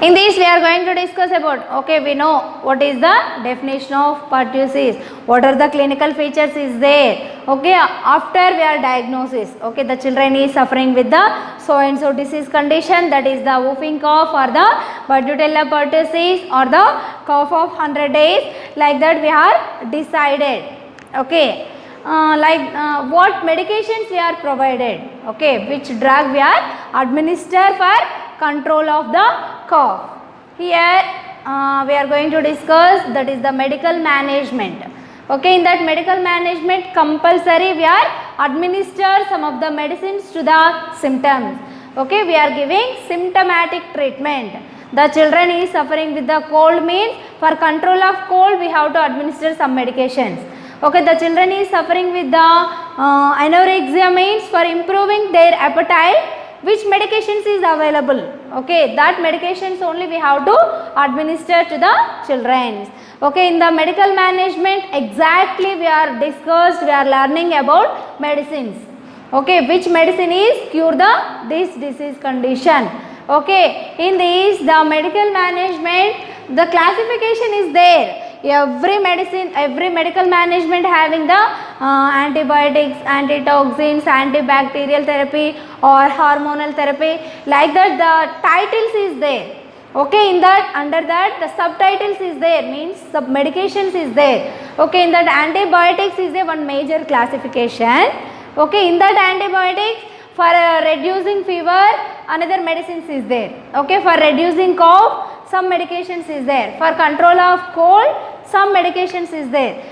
in this we are going to discuss about, okay, we know what is the definition of pertussis, what are the clinical features is there, okay. After we are diagnosis, okay, the children is suffering with the so and so disease condition, that is the whooping cough or the Bordetella pertussis or the cough of 100 days, like that we are decided, okay. What medications we are provided, okay, which drug we are administer for control of the cough. Here we are going to discuss, that is the medical management, okay. In that medical management, compulsory we are administer some of the medicines to the symptoms, okay. We are giving symptomatic treatment. The children is suffering with the cold, means for control of cold we have to administer some medications, okay. The children is suffering with the anorexia, means for improving their appetite, which medications is available, okay, that medications only we have to administer to the children, okay. In the medical management, exactly we are discussed, we are learning about medicines, okay, which medicine is cure this disease condition, okay. In this, the medical management, the classification is there. Every medicine, every medical management having the antibiotics, antitoxins, antibacterial therapy or hormonal therapy, like that the titles is there, okay. In that, under that the subtitles is there, means sub medications is there, okay. In that antibiotics is a one major classification, okay. In that antibiotics, for reducing fever another medicines is there, okay. For reducing cough some medications is there, for control of cold some medications is there.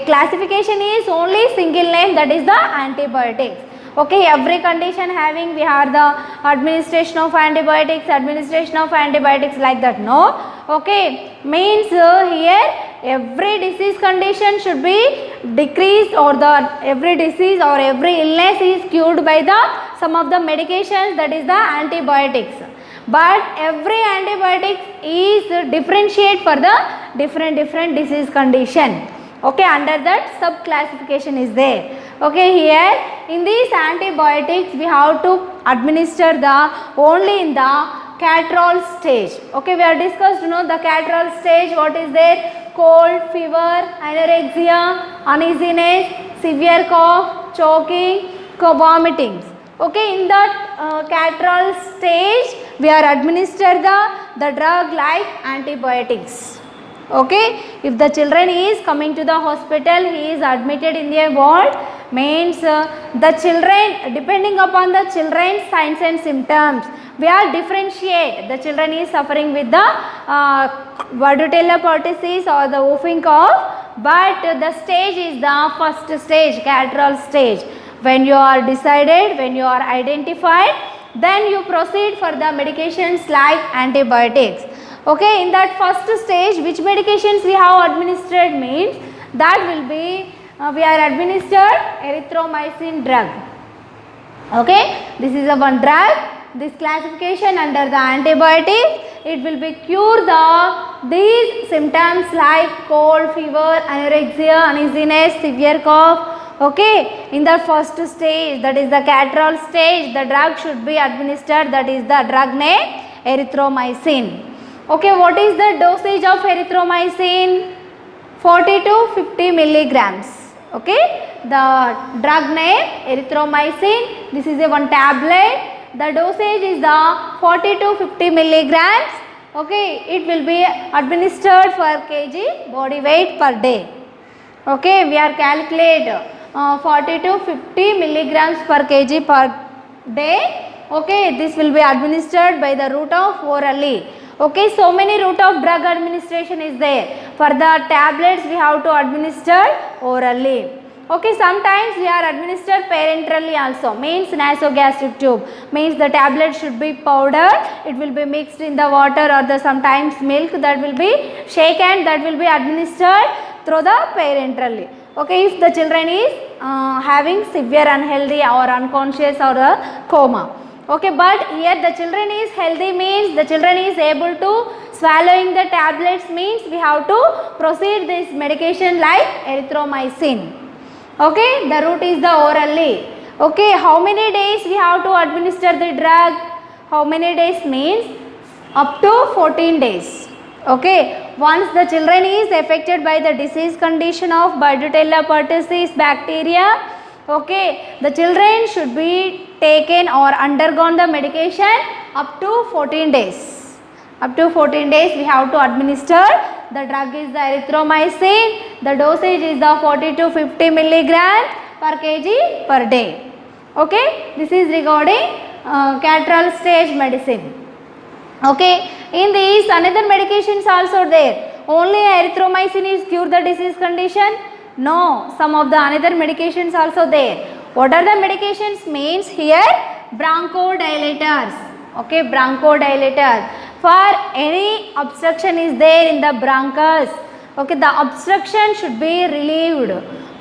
Classification is only single name, that is the antibiotics, okay. Every condition having we have the administration of antibiotics, like that, no, okay. Means here every disease condition should be decreased, or the every disease or every illness is cured by the some of the medications, that is the antibiotics. But every antibiotic is differentiate for the different disease condition, okay. Under that sub classification is there, okay. Here in these antibiotics we have to administer the only in the Catarrhal stage, okay. We are discussed, you know, the Catarrhal stage, what is there, cold, fever, anorexia, uneasiness, severe cough, choking, vomitings, okay. In that Catarrhal stage we are administer the drug like antibiotics, okay. If the children is coming to the hospital, he is admitted in the ward, means the children, depending upon the children's signs and symptoms, we are differentiate. The children is suffering with the Bordetella pertussis or the whooping cough, but the stage is the first stage, Catarrhal stage. When you are decided, when you are identified, then you proceed for the medications like antibiotics, okay. In that first stage, which medications we have administered, means that will be we are administered erythromycin drug, okay. This is a one drug. This classification under the antibiotic, it will be cure these symptoms like cold, fever, anorexia, uneasiness, severe cough, okay. In the first stage, that is the Catarrhal stage, the drug should be administered, that is the drug name erythromycin, okay. What is the dosage of erythromycin? 40 to 50 milligrams, okay. The drug name erythromycin, this is a one tablet, the dosage is the 40 to 50 milligrams, okay. It will be administered for kg body weight per day, okay. We are calculate 40 to 50 milligrams per kg per day, okay. This will be administered by the route of orally, okay. So many route of drug administration is there. For the tablets we have to administer orally, okay. Sometimes we are administered parenterally also, means nasogastric tube, means the tablet should be powder, it will be mixed in the water or the sometimes milk, that will be shaken, that will be administered through the parenterally, okay. If the children is having severe unhealthy or unconscious or a coma, okay. But here the children is healthy, means the children is able to swallowing the tablets, means we have to proceed this medication like erythromycin, okay. The route is the orally, okay. How many days we have to administer the drug? how many days means up to 14 days. Okay, once the children is affected by the disease condition of Bordetella pertussis bacteria, okay, the children should be taken or undergone the medication up to 14 days. Up to 14 days we have to administer. The drug is the erythromycin. The dosage is the 40 to 50 milligram per kg per day. Okay, this is regarding catral stage medicine. Okay, in these another medications also there. Only erythromycin is cure the disease condition? No, some of the another medications also there. What are the medications means here? Bronchodilators. Okay, bronchodilators. For any obstruction is there in the bronchus. Okay, the obstruction should be relieved.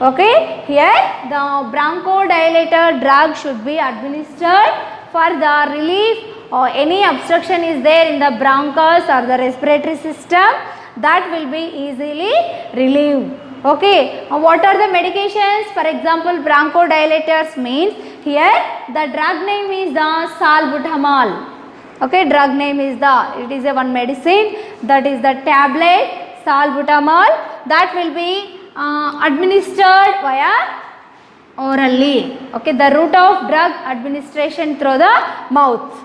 Okay, here the bronchodilator drug should be administered for the relief or any obstruction is there in the bronchus or the respiratory system, that will be easily relieved. Okay, what are the medications? For example, bronchodilators means here the drug name is the salbutamol. Okay, drug name is it is a one medicine, that is the tablet salbutamol, that will be administered via orally. Okay, the route of drug administration through the mouth.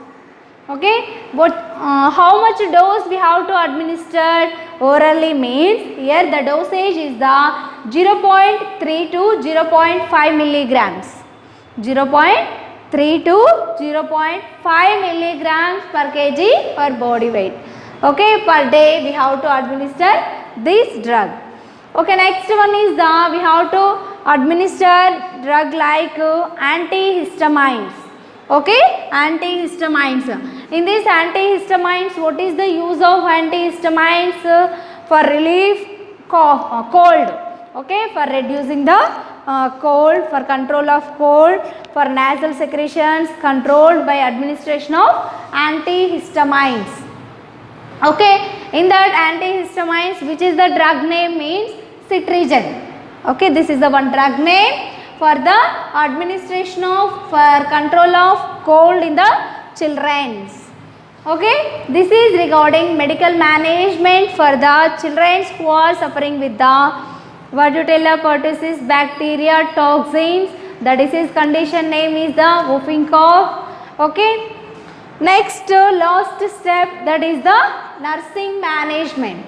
Okay, what how much dose we have to administer orally means here the dosage is the 0.3 to 0.5 milligrams. 0.3 to 0.5 milligrams per kg per body weight. Okay, per day we have to administer this drug. Okay, next one is we have to administer drug like antihistamines. Okay, antihistamines. In these antihistamines, what is the use of antihistamines? For relief cold. Okay, for reducing the cold, for control of cold, for nasal secretions controlled by administration of antihistamines. Okay, in that antihistamines, which is the drug name means cetirizine. Okay, this is the one drug name for the administration of for control of cold in the children's. Okay, this is regarding medical management for the children who are suffering with the Bordetella pertussis bacteria toxins. The disease condition name is the whooping cough. Okay, next last step, that is the nursing management.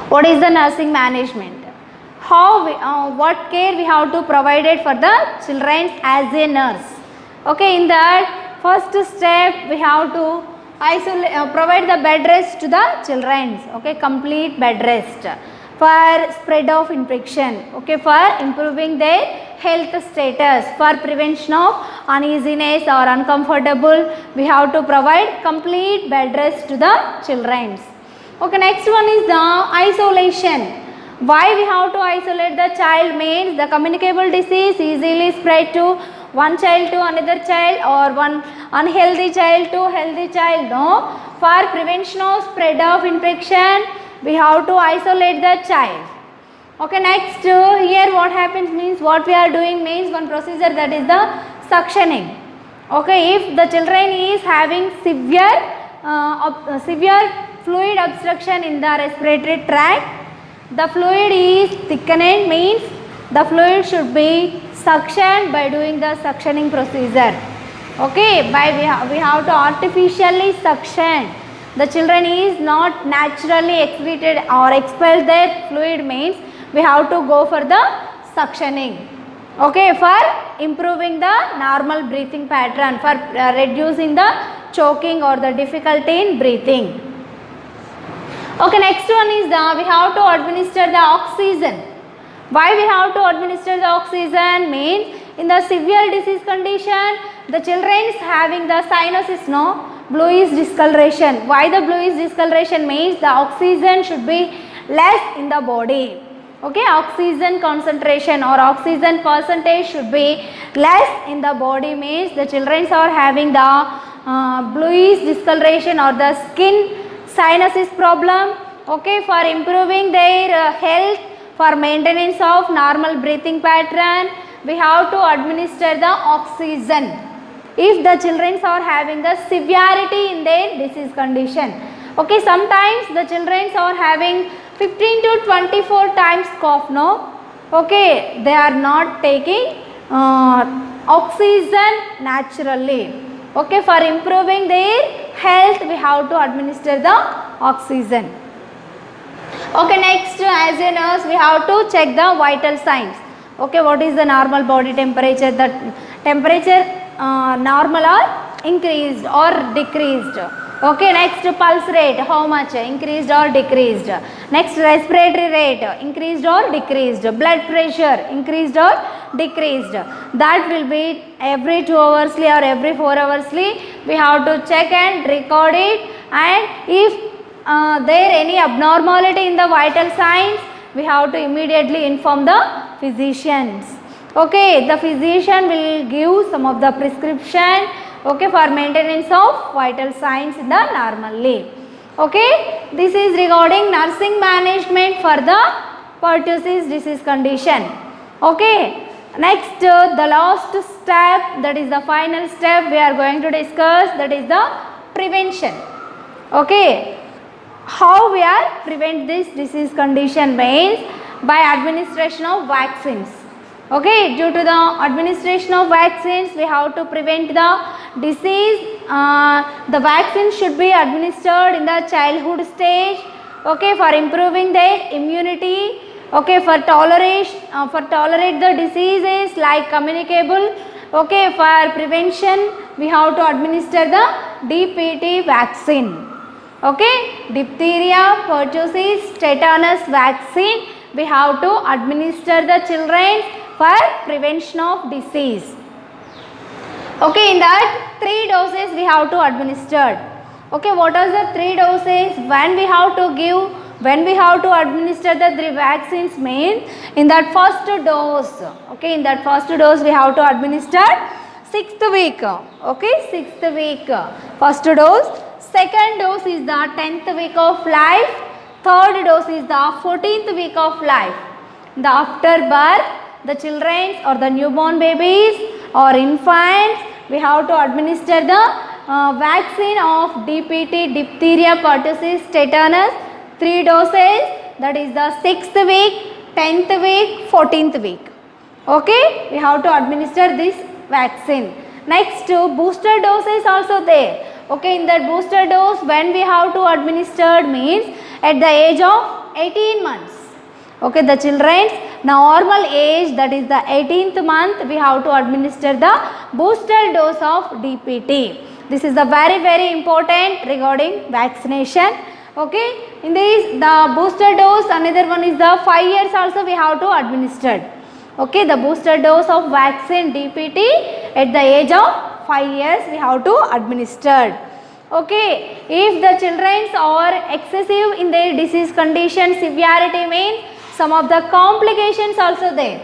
What is the nursing management? How what care we have to provide it for the children as a nurse. Okay, in that first step we have to provide the bed rest to the children. Okay, complete bed rest for spread of infection. Okay, for improving their health status, for prevention of uneasiness or uncomfortable, we have to provide complete bed rest to the children. Okay, next one is the isolation. Why we have to isolate the child means the communicable disease easily spread to one child to another child or one unhealthy child to healthy child. No, for prevention of spread of infection we have to isolate the child. Okay, next here what happens means what we are doing means one procedure, that is the suctioning. Okay, if the children is having severe fluid obstruction in the respiratory tract, the fluid is thickened means the fluid should be suctioned by doing the suctioning procedure. Okay, we have to artificially suction. The children is not naturally excreted or expel their fluid means we have to go for the suctioning. Okay, for improving the normal breathing pattern, for reducing the choking or the difficulty in breathing. Okay, next one is we have to administer the oxygen. Why we have to administer the oxygen means in the severe disease condition the children is having the cyanosis, no, bluish discoloration. Why the bluish discoloration means the oxygen should be less in the body. Okay, oxygen concentration or oxygen percentage should be less in the body means the children are having the bluish discoloration or the skin cyanosis problem. Okay, for improving their health, for maintenance of normal breathing pattern, we have to administer the oxygen. if the children are having the severity in their disease condition. Okay, sometimes the children are having 15 to 24 times cough, no? Okay, they are not taking oxygen naturally. Okay, for improving their health we have to administer the oxygen. Okay, next as a nurse we have to check the vital signs. Okay, what is the normal body temperature? The temperature normal or increased or decreased. Okay, next pulse rate, how much increased or decreased. Next respiratory rate, increased or decreased. Blood pressure, increased or decreased. That will be every 2 hoursly or every 4 hoursly we have to check and record it, and if there any abnormality in the vital signs we have to immediately inform the physicians. Okay, the physician will give some of the prescription, okay, for maintenance of vital signs in the normally. Okay, this is regarding nursing management for the pertussis disease condition. Okay, next the last step, that is the final step we are going to discuss, that is the prevention. Okay, how we are prevent this disease condition means by administration of vaccines. Okay, due to the administration of vaccines we have to prevent the disease. The vaccine should be administered in the childhood stage, okay, for improving their immunity, okay, for tolerate the diseases like communicable. Okay, for prevention we have to administer the DPT vaccine. Okay, diphtheria, pertussis, tetanus vaccine we have to administer the children for prevention of disease. Okay, in that 3 doses we have to administer. Okay, what are the 3 doses? When we have to administer the 3 vaccines means in that first dose. Okay, in that first dose we have to administer 6th week. Okay, 6th week first dose. Second dose is the 10th week of life. Third dose is the 14th week of life. The after birth, the children or the newborn babies or infants, we have to administer the vaccine of DPT, diphtheria, pertussis, tetanus, 3 doses, that is the 6th week, 10th week, 14th week. Okay, we have to administer this vaccine. Next, booster dose is also there. Okay, in that booster dose when we have to administer means at the age of 18 months. Okay, the children's normal age, that is the 18th month, we have to administer the booster dose of DPT. This is the very important regarding vaccination. Okay, in this the booster dose, another one is the 5 years also we have to administer. Okay, the booster dose of vaccine DPT at the age of 5 years we have to administer. Okay, if the children are excessive in their disease condition, severity means some of the complications also there.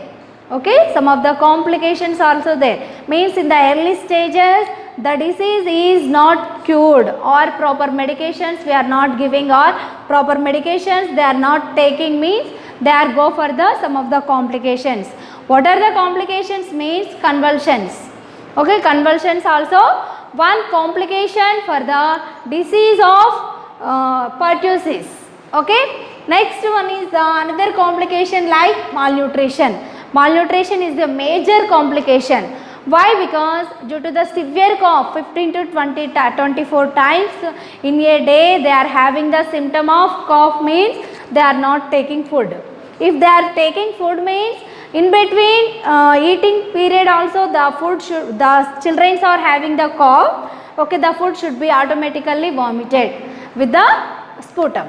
Okay, some of the complications also there means in the early stages the disease is not cured or proper medications we are not giving, or proper medications they are not taking means they are go for the some of the complications. What are the complications means convulsions. Okay, convulsions also one complication for the disease of pertussis. Okay, next one is another complication like malnutrition. Malnutrition is the major complication. Why? Because due to the severe cough 15 to 24 times in a day they are having the symptom of cough means they are not taking food. If they are taking food means in between eating period also the children are having the cough. Okay, the food should be automatically vomited with the sputum.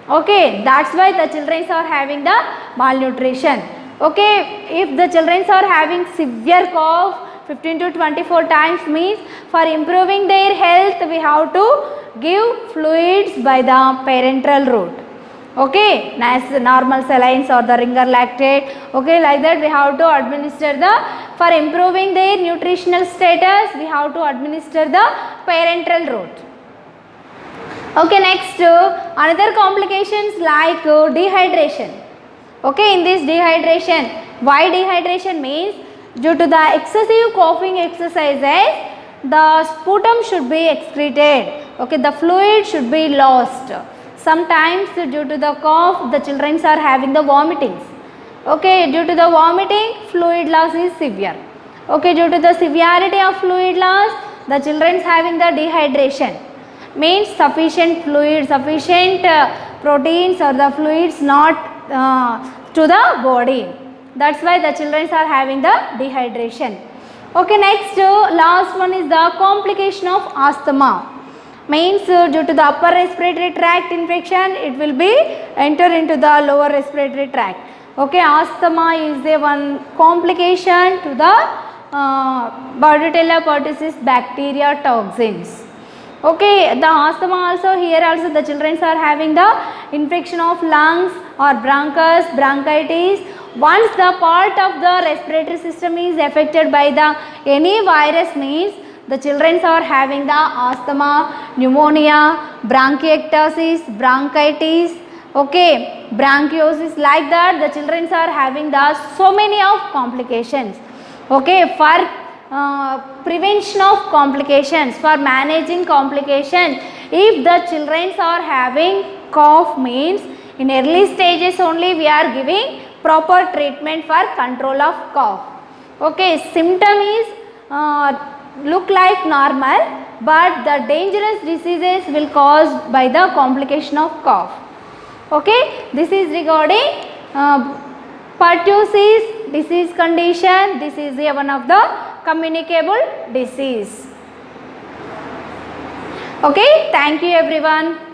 Okay, that's why the children are having the malnutrition. Okay, if the children are having severe cough 15 to 24 times means for improving their health we have to give fluids by the parenteral route. Okay, as normal salines or the ringer lactate. Okay, like that we have to administer the, for improving their nutritional status we have to administer the parenteral route. Okay, next another complications like dehydration. Okay, in this dehydration, why dehydration means due to the excessive coughing exercises the sputum should be excreted. Okay, the fluid should be lost. Sometimes due to the cough, the children are having the vomitings. Okay, due to the vomiting, fluid loss is severe. Okay, due to the severity of fluid loss, the children having the dehydration. Means sufficient fluid, sufficient proteins or the fluids not to the body. That's why the children are having the dehydration. Okay, next last one is the complication of asthma. Means due to the upper respiratory tract infection, it will be enter into the lower respiratory tract. Okay, asthma is the one complication to the Bordetella pertussis bacteria toxins. Okay, the asthma also, here also the children are having the infection of lungs or bronchus, bronchitis. Once the part of the respiratory system is affected by the any virus, means the children are having the asthma, pneumonia, bronchiectasis, bronchitis, okay, bronchiosis, like that the children are having the so many of complications. Okay, for prevention of complications, for managing complications, if the children are having cough, means in early stages only we are giving proper treatment for control of cough. Okay, symptom is look like normal, but the dangerous diseases will caused by the complication of cough. Okay, this is regarding pertussis disease condition. This is one of the communicable disease. Okay, thank you everyone.